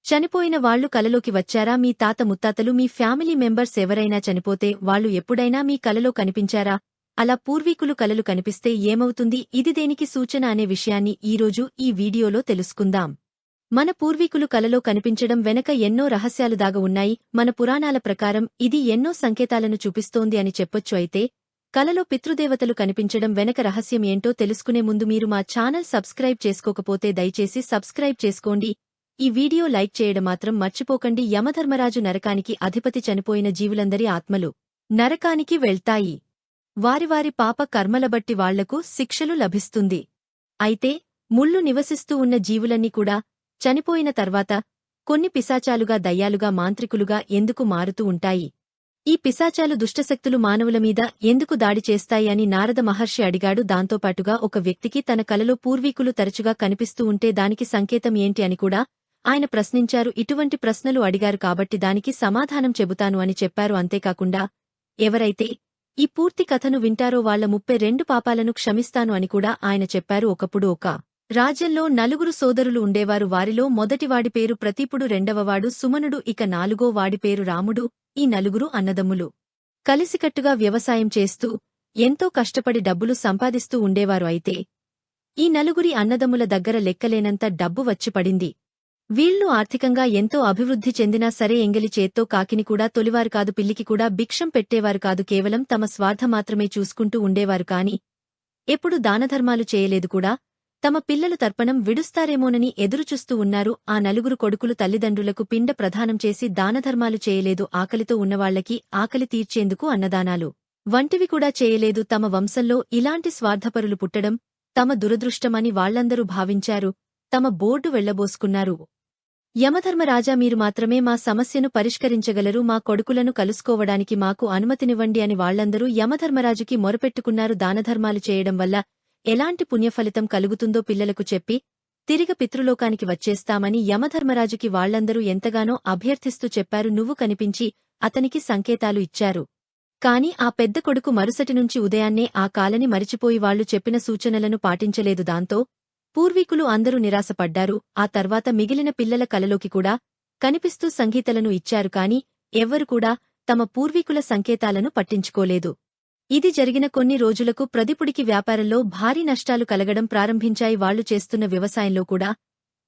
చనిపోయిన వాళ్లు కలలోకి వచ్చారా? మీ తాత ముత్తాతలు, మీ ఫ్యామిలీ మెంబర్స్ ఎవరైనా చనిపోతే వాళ్లు ఎప్పుడైనా మీ కలలో కనిపించారా? అలా పూర్వీకులు కలలు కనిపిస్తే ఏమవుతుంది? ఇది దేనికి సూచన అనే విషయాన్ని ఈరోజు ఈ వీడియోలో తెలుసుకుందాం. మన పూర్వీకులు కలలో కనిపించడం వెనక ఎన్నో రహస్యాలు దాగ ఉన్నాయి. మన పురాణాల ప్రకారం ఇది ఎన్నో సంకేతాలను చూపిస్తోంది అని చెప్పొచ్చు. అయితే కలలో పితృదేవతలు కనిపించడం వెనక రహస్యం ఏంటో తెలుసుకునే ముందు మీరు మా ఛానల్ సబ్స్క్రైబ్ చేసుకోకపోతే దయచేసి సబ్స్క్రైబ్ చేసుకోండి. ఈ వీడియో లైక్ చేయడం మాత్రం మర్చిపోకండి. యమధర్మరాజు నరకానికి అధిపతి. చనిపోయిన జీవులందరి ఆత్మలు నరకానికి వెళ్తాయి. వారి పాప కర్మలబట్టి వాళ్లకు శిక్షలు లభిస్తుంది. అయితే ముళ్ళు నివసిస్తూ ఉన్న జీవులన్నీ కూడా చనిపోయిన తర్వాత కొన్ని పిశాచాలుగా, దయ్యాలుగా, మాంత్రికులుగా ఎందుకు మారుతూ ఉంటాయి? ఈ పిశాచాలు, దుష్టశక్తులు మానవుల మీద ఎందుకు దాడి చేస్తాయి అని నారద మహర్షి అడిగాడు. దాంతోపాటుగా ఒక వ్యక్తికి తన కలలో పూర్వీకులు తరచుగా కనిపిస్తూ ఉంటే దానికి సంకేతం ఏంటి అని కూడా ఆయన ప్రశ్నించారు. ఇటువంటి ప్రశ్నలు అడిగారు కాబట్టి దానికి సమాధానం చెబుతాను అని చెప్పారు. అంతేకాకుండా ఎవరైతే ఈ పూర్తి కథను వింటారో వాళ్ల 32 పాపాలను క్షమిస్తాను అని కూడా ఆయన చెప్పారు. ఒకప్పుడు ఒక రాజ్యంలో 4 సోదరులు ఉండేవారు. వారిలో మొదటివాడి పేరు ప్రతీపుడు, రెండవవాడు సుమనుడు, ఇక 4గో వాడి పేరు రాముడు. ఈ 4 అన్నదమ్ములు కలిసికట్టుగా వ్యవసాయం చేస్తూ ఎంతో కష్టపడి డబ్బులు సంపాదిస్తూ ఉండేవారు. అయితే ఈ 4 అన్నదమ్ముల దగ్గర లెక్కలేనంత డబ్బు వచ్చిపడింది. వీళ్లు ఆర్థికంగా ఎంతో అభివృద్ధి చెందినా సరే ఎంగలి చేత్తో కాకిని కూడా తొలివారు కాదు, పిల్లికి కూడా భిక్షం పెట్టేవారు కాదు. కేవలం తమ స్వార్థ మాత్రమే చూసుకుంటూ ఉండేవారు. కాని ఎప్పుడు దానధర్మాలు చేయలేదు కూడా. తమ పిల్లలు తర్పణం విడుస్తారేమోనని ఎదురుచూస్తూ ఉన్నారు. ఆ 4 కొడుకులు తల్లిదండ్రులకు పిండ ప్రదానం చేసి దానధర్మాలు చేయలేదు. ఆకలితో ఉన్నవాళ్లకి ఆకలి తీర్చేందుకు అన్నదానాలు వంటివి కూడా చేయలేదు. తమ వంశంలో ఇలాంటి స్వార్థపరులు పుట్టడం తమ దురదృష్టమని వాళ్లందరూ భావించారు. తమ బోర్డు వెళ్లబోసుకున్నారు. యమధర్మరాజా, మీరు మాత్రమే మా సమస్యను పరిష్కరించగలరు. మా కొడుకులను కలుసుకోవడానికి మాకు అనుమతినివ్వండి అని వాళ్లందరూ యమధర్మరాజుకి మొరపెట్టుకున్నారు. దానధర్మాలు చేయడం వల్ల ఎలాంటి పుణ్యఫలితం కలుగుతుందో పిల్లలకు చెప్పి తిరిగి పితృలోకానికి వచ్చేస్తామని యమధర్మరాజుకి వాళ్లందరూ ఎంతగానో అభ్యర్థిస్తూ చెప్పారు. నువ్వు కనిపించి అతనికి సంకేతాలు ఇచ్చారు. కాని ఆ పెద్ద కొడుకు మరుసటి నుంచి ఉదయాన్నే ఆ కాలని మరిచిపోయి వాళ్లు చెప్పిన సూచనలను పాటించలేదు. దాంతో పూర్వీకులు అందరూ నిరాశపడ్డారు. ఆ తర్వాత మిగిలిన పిల్లల కలలోకి కూడా కనిపిస్తూ సంగీతలను ఇచ్చారు. కాని ఎవ్వరు కూడా తమ పూర్వీకుల సంకేతాలను పట్టించుకోలేదు. ఇది జరిగిన కొన్ని రోజులకు ప్రదీపుడికి వ్యాపారంలో భారీ నష్టాలు కలగడం ప్రారంభించాయి. వాళ్లు చేస్తున్న వ్యవసాయంలో కూడా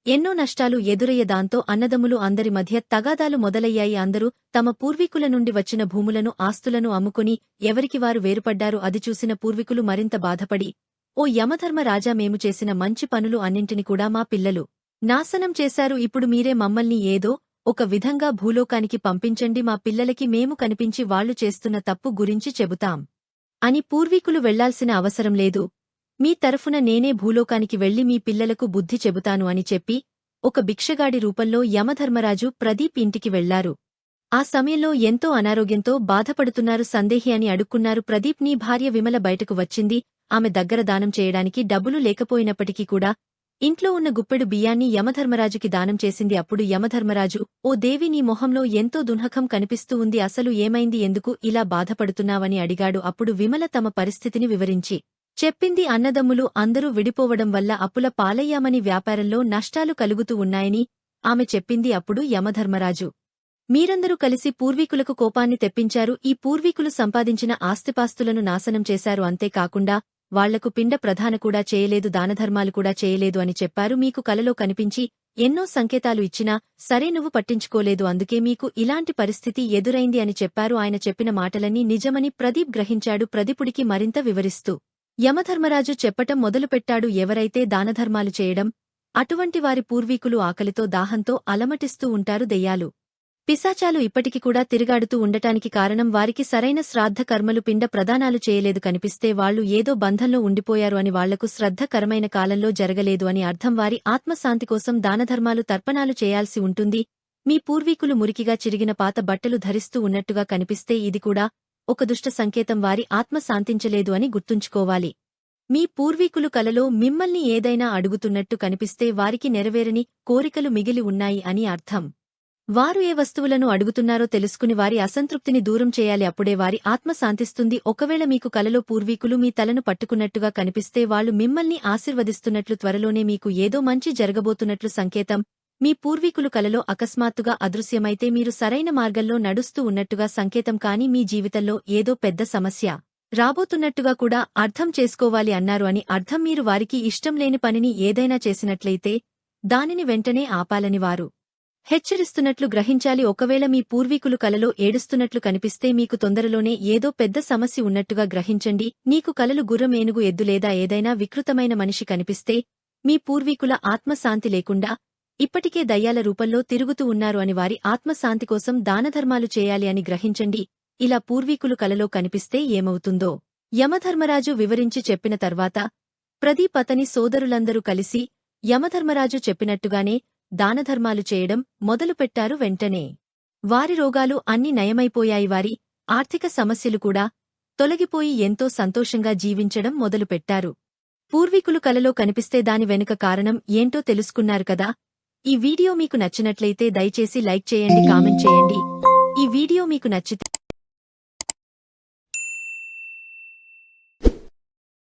ఎన్నో నష్టాలు ఎదురయ్య. దాంతో అన్నదమ్ములు అందరి మధ్య తగాదాలు మొదలయ్యాయి. అందరూ తమ పూర్వీకుల నుండి వచ్చిన భూములను, ఆస్తులను అమ్ముకుని ఎవరికి వారు వేరుపడ్డారు. అది చూసిన పూర్వీకులు మరింత బాధపడి, ఓ యమధర్మరాజా, మేము చేసిన మంచి పనులు అన్నింటిని కూడా మా పిల్లలు నాశనం చేశారు. ఇప్పుడు మీరే మమ్మల్ని ఏదో ఒక విధంగా భూలోకానికి పంపించండి. మా పిల్లలకి మేము కనిపించి వాళ్లు చేస్తున్న తప్పు గురించి చెబుతాం అని పూర్వీకులు వెళ్లాల్సిన అవసరం లేదు. మీ తరఫున నేనే భూలోకానికి వెళ్లి మీ పిల్లలకు బుద్ధి చెబుతాను అని చెప్పి ఒక భిక్షగాడి రూపంలో యమధర్మరాజు ప్రదీప్ ఇంటికి వెళ్లారు. ఆ సమయంలో ఎంతో అనారోగ్యంతో బాధపడుతున్నారు. సందేహి అని అడుక్కున్నారు. ప్రదీప్ నీ భార్య విమల బయటకు వచ్చింది. ఆమె దగ్గర దానం చేయడానికి డబ్బులు లేకపోయినప్పటికీ కూడా ఇంట్లో ఉన్న గుప్పెడు బియ్యాన్ని యమధర్మరాజుకి దానం చేసింది. అప్పుడు యమధర్మరాజు, ఓ దేవి, నీ మొహంలో ఎంతో దుఃఖం కనిపిస్తూ ఉంది. అసలు ఏమైంది? ఎందుకు ఇలా బాధపడుతున్నావని అడిగాడు. అప్పుడు విమల తమ పరిస్థితిని వివరించి చెప్పింది. అన్నదమ్ములు అందరూ విడిపోవడం వల్ల అప్పుల పాలయ్యామని, వ్యాపారంలో నష్టాలు కలుగుతూ ఉన్నాయని ఆమె చెప్పింది. అప్పుడు యమధర్మరాజు, మీరందరూ కలిసి పూర్వీకులకు కోపాన్ని తెప్పించారు. ఈ పూర్వీకులు సంపాదించిన ఆస్తిపాస్తులను నాశనం చేశారు. అంతేకాకుండా వాళ్లకు పిండ ప్రదాన కూడా చేయలేదు, దానధర్మాలు కూడా చేయలేదు అని చెప్పారు. మీకు కలలో కనిపించి ఎన్నో సంకేతాలు ఇచ్చినా సరే నువ్వు పట్టించుకోలేదు. అందుకే మీకు ఇలాంటి పరిస్థితి ఎదురైంది అని చెప్పారు. ఆయన చెప్పిన మాటలన్నీ నిజమని ప్రదీప్ గ్రహించాడు. ప్రదీపుడికి మరింత వివరిస్తూ యమధర్మరాజు చెప్పటం మొదలుపెట్టాడు. ఎవరైతే దానధర్మాలు చేయడం అటువంటి వారి పూర్వీకులు ఆకలితో, దాహంతో అలమటిస్తూ ఉంటారు. దెయ్యాలు, పిశాచాలు ఇప్పటికి కూడా తిరుగాడుతూ ఉండటానికి కారణం వారికి సరైన శ్రాద్ధ కర్మలు, పిండ ప్రదానాలు చేయలేదు. కనిపిస్తే వాళ్లు ఏదో బంధంలో ఉండిపోయారు అని, వాళ్లకు శ్రద్ధకరమైన కాలంలో జరగలేదు అని అర్థం. వారి ఆత్మశాంతి కోసం దానధర్మాలు, తర్పణాలు చేయాల్సి ఉంటుంది. మీ పూర్వీకులు మురికిగా చిరిగిన పాత బట్టలు ధరిస్తూ ఉన్నట్టుగా కనిపిస్తే ఇది కూడా ఒక దుష్ట సంకేతం. వారి ఆత్మ శాంతించలేదు అని గుర్తుంచుకోవాలి. మీ పూర్వీకులు కలలో మిమ్మల్ని ఏదైనా అడుగుతున్నట్టు కనిపిస్తే వారికి నెరవేరని కోరికలు మిగిలి ఉన్నాయి అని అర్థం. వారు ఏ వస్తువులను అడుగుతున్నారో తెలుసుకుని వారి అసంతృప్తిని దూరం చేయాలి. అప్పుడే వారి ఆత్మ శాంతిస్తుంది. ఒకవేళ మీకు కలలో పూర్వీకులు మీ తలను పట్టుకున్నట్టుగా కనిపిస్తే వాళ్లు మిమ్మల్ని ఆశీర్వదిస్తున్నట్లు, త్వరలోనే మీకు ఏదో మంచి జరగబోతున్నట్లు సంకేతం. మీ పూర్వీకులు కలలో అకస్మాత్తుగా అదృశ్యమైతే మీరు సరైన మార్గంలో నడుస్తూ ఉన్నట్టుగా సంకేతం కాని మీ జీవితంలో ఏదో పెద్ద సమస్య రాబోతున్నట్టుగా కూడా అర్థం చేసుకోవాలి అన్నారు అని అర్థం. మీరు వారికి ఇష్టం లేని పనిని ఏదైనా చేసినట్లయితే దానిని వెంటనే ఆపాలని వారు హెచ్చరిస్తున్నట్లు గ్రహించాలి. ఒకవేళ మీ పూర్వీకులు కలలో ఏడుస్తున్నట్లు కనిపిస్తే మీకు తొందరలోనే ఏదో పెద్ద సమస్య ఉన్నట్టుగా గ్రహించండి. నీకు కలలు గుర్రం, ఏనుగు, ఎద్దు లేదా ఏదైనా వికృతమైన మనిషి కనిపిస్తే మీ పూర్వీకుల ఆత్మశాంతి లేకుండా ఇప్పటికే దయ్యాల రూపంలో తిరుగుతూ ఉన్నారు అని, వారి ఆత్మశాంతి కోసం దానధర్మాలు చేయాలి అని గ్రహించండి. ఇలా పూర్వీకులు కలలో కనిపిస్తే ఏమవుతుందో యమధర్మరాజు వివరించి చెప్పిన తర్వాత ప్రదీప్ అతని సోదరులందరూ కలిసి యమధర్మరాజు చెప్పినట్టుగానే దానధర్మాలు చేయడం మొదలుపెట్టారు. వెంటనే వారి రోగాలు అన్నీ నయమైపోయాయి. వారి ఆర్థిక సమస్యలు కూడా తొలగిపోయి ఎంతో సంతోషంగా జీవించడం మొదలుపెట్టారు. పూర్వీకులు కలలో కనిపిస్తే దాని వెనుక కారణం ఏంటో తెలుసుకున్నారు కదా. ఈ వీడియో మీకు నచ్చినట్లయితే దయచేసి లైక్ చేయండి, కామెంట్ చేయండి. ఈ వీడియో మీకు నచ్చితే